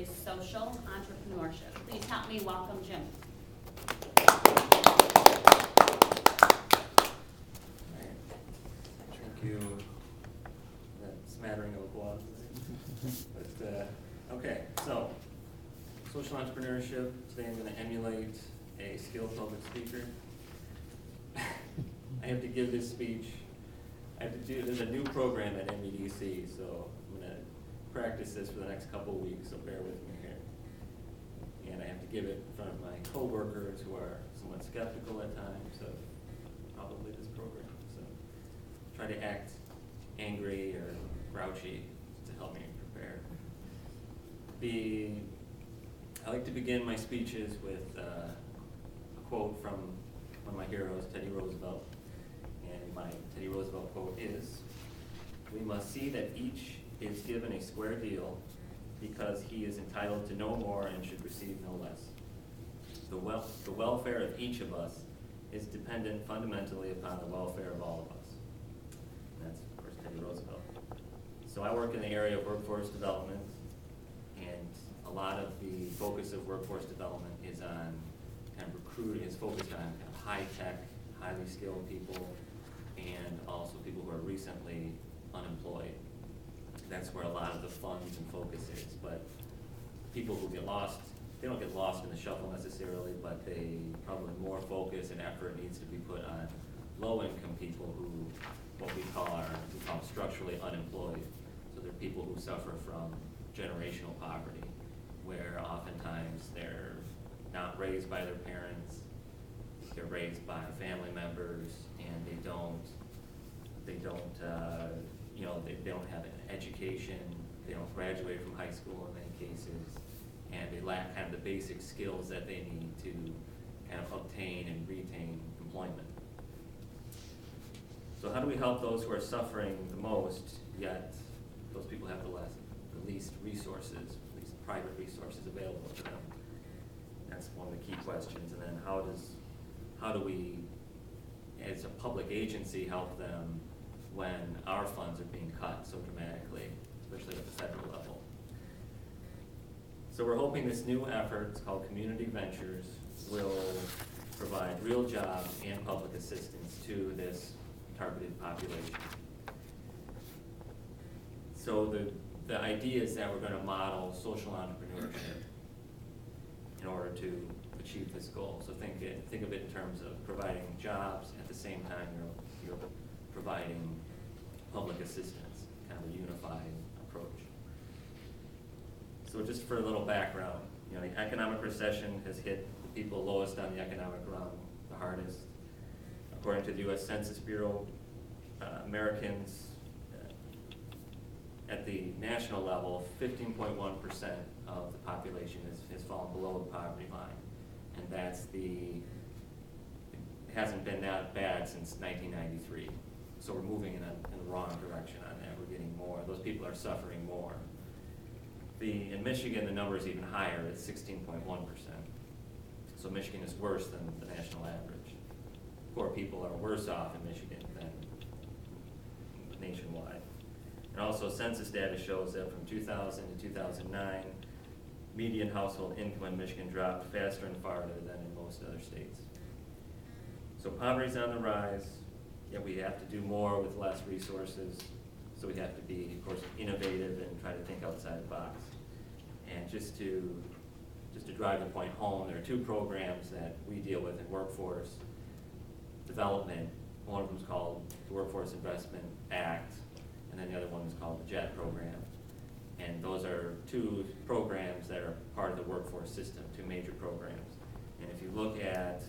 is social entrepreneurship. Please help me welcome Jim. Thank you. That smattering of applause. But okay, so social entrepreneurship. Today I'm going to emulate a skilled public speaker. I have to give this speech. There's a new program at MEDC, so I'm going to practice this for the next couple of weeks, so bear with me here. And I have to give it in front of my coworkers who are somewhat skeptical at times of probably this program. So try to act angry or grouchy to help me prepare. I like to begin my speeches with a quote from one of my heroes, Teddy Roosevelt. And my Teddy Roosevelt quote is, "We must see that each is given a square deal because he is entitled to no more and should receive no less. The welfare of each of us is dependent fundamentally upon the welfare of all of us." And that's, of course, Teddy Roosevelt. So I work in the area of workforce development, and a lot of the focus of workforce development is on kind of recruiting, is focused on kind of high-tech, highly skilled people, and also people who are recently unemployed. That's where a lot of the funds and focus is. But people who get lost, they don't get lost in the shuffle necessarily, but they probably more focus and effort needs to be put on low-income people who, what we call structurally unemployed. So they're people who suffer from generational poverty, where oftentimes they're not raised by their parents, they're raised by family members, and they don't have an education, they don't graduate from high school in many cases, and they lack kind of the basic skills that they need to kind of obtain and retain employment. So how do we help those who are suffering the most, yet those people have the least resources, least private resources available to them? That's one of the key questions. And then how do we, as a public agency, help them when our funds are being cut so dramatically, especially at the federal level? So we're hoping this new effort, it's called Community Ventures, will provide real jobs and public assistance to this targeted population. So the idea is that we're going to model social entrepreneurship in order to achieve this goal. So think of it in terms of providing jobs at the same time you're providing public assistance, kind of a unified approach. So just for a little background, the economic recession has hit the people lowest on the economic rung the hardest. According to the U.S. Census Bureau, Americans at the national level, 15.1% of the population has fallen below the poverty line. And it hasn't been that bad since 1993. So we're moving in the wrong direction on that. We're getting more. Those people are suffering more. In Michigan, the number is even higher. It's 16.1%. So Michigan is worse than the national average. Poor people are worse off in Michigan than nationwide. And also census data shows that from 2000 to 2009, median household income in Michigan dropped faster and farther than in most other states. So poverty's on the rise, yet we have to do more with less resources. So we have to be, of course, innovative and try to think outside the box. And just to drive the point home, there are two programs that we deal with in workforce development. One of them is called the Workforce Investment Act, and then the other one is called the JET program. And those are two programs that are part of the workforce system, two major programs. And if you look at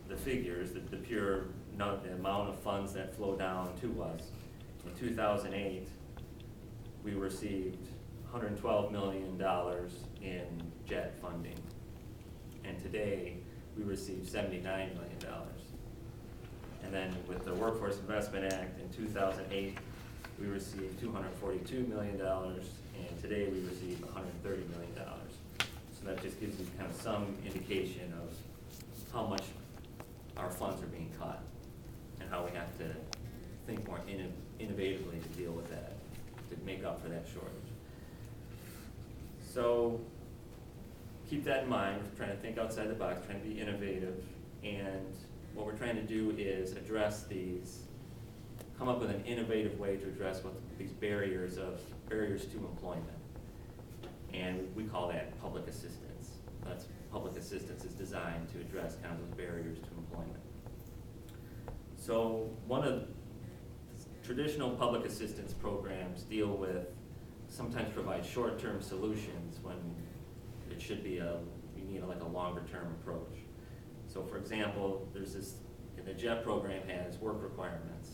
the figures, the pure the amount of funds that flow down to us, in 2008, we received $112 million in JET funding. And today, we receive $79 million. And then with the Workforce Investment Act in 2008, we received $242 million, and today we receive $130 million. So that just gives you kind of some indication of how much our funds are being cut and how we have to think more innovatively to deal with that, to make up for that shortage. So keep that in mind. We're trying to think outside the box, trying to be innovative, and what we're trying to do is address these, come up with an innovative way to address what these barriers to employment. And we call that public assistance. Public assistance is designed to address kind of those barriers to employment. So one of the traditional public assistance programs deal with, sometimes provide short-term solutions when it should be you need like a longer-term approach. So for example, the JET program has work requirements,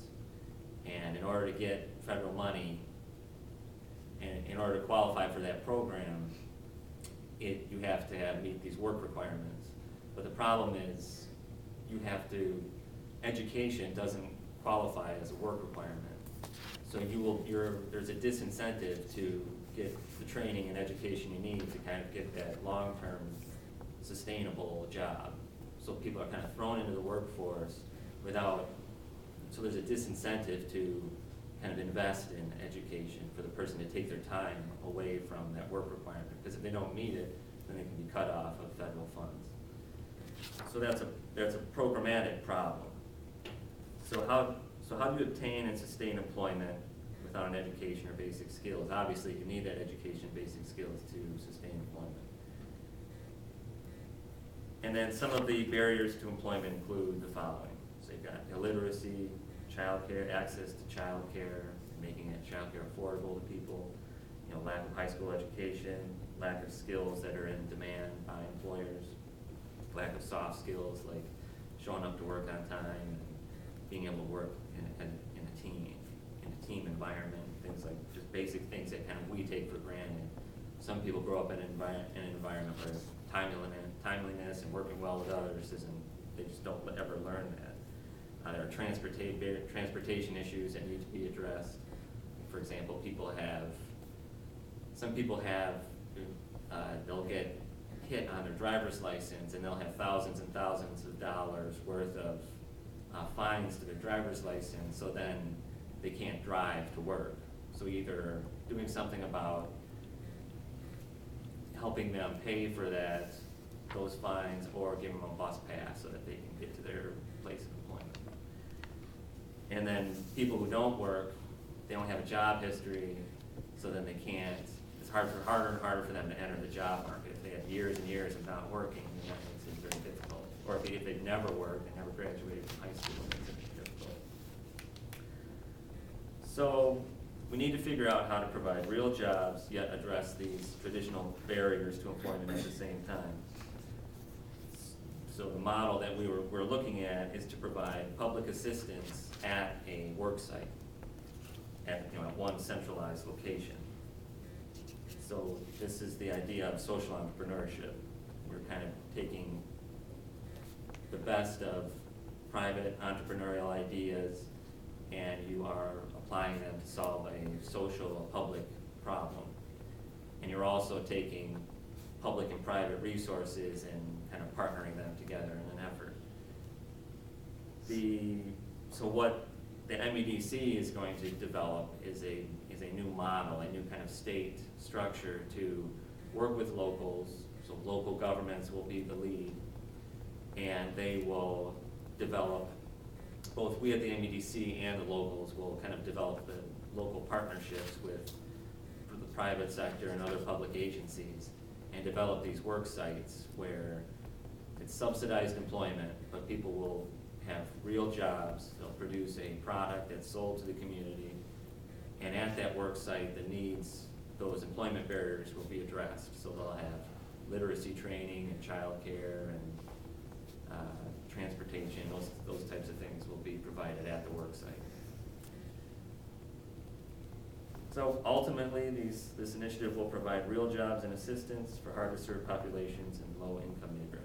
and in order to get federal money, and in order to qualify for that program, you have to meet these work requirements. But the problem is, education doesn't qualify as a work requirement. So there's a disincentive to get the training and education you need to kind of get that long-term sustainable job. So people are kind of thrown into the workforce so there's a disincentive to kind of invest in education for the person to take their time away from that work requirement. Because if they don't meet it, then they can be cut off of federal funds. So that's a programmatic problem. So how do you obtain and sustain employment without an education or basic skills? Obviously, you need that education, basic skills to sustain employment. And then some of the barriers to employment include the following. So you've got illiteracy, childcare, access to childcare, making childcare affordable to people, lack of high school education, lack of skills that are in demand by employers, lack of soft skills like showing up to work on time and being able to work in a team environment, things like just basic things that kind of we take for granted. Some people grow up in an environment where timeliness and working well with others they just don't ever learn that. There are transportation issues that need to be addressed. For example, some people they'll get hit on their driver's license and they'll have thousands and thousands of dollars worth of fines to their driver's license, so then they can't drive to work. So either doing something about helping them pay for those fines, or giving them a bus pass so that they can get to their place of employment. And then people who don't work, they don't have a job history, so then they can't, it's harder and harder for them to enter the job market. If they have years and years of not working, then that makes it very difficult. Or if they've never worked and never graduated from high school, it makes it difficult. So we need to figure out how to provide real jobs, yet address these traditional barriers to employment at the same time. So the model that we're looking at is to provide public assistance at a work site, at one centralized location. So this is the idea of social entrepreneurship. We're kind of taking the best of private entrepreneurial ideas, and you are applying them to solve a social or public problem. And you're also taking public and private resources and kind of partnering them together in an effort. So what the MEDC is going to develop is a new model, a new kind of state structure to work with locals. So local governments will be the lead, and they will develop, both we at the MEDC and the locals will kind of develop the local partnerships with the private sector and other public agencies, and develop these work sites where it's subsidized employment, but people will have real jobs. They'll produce a product that's sold to the community, and at that work site, the needs, those employment barriers will be addressed. So they'll have literacy training and childcare and transportation, those types of things will be provided at the work site. So ultimately, this initiative will provide real jobs and assistance for hard-to-serve populations and low-income neighborhoods.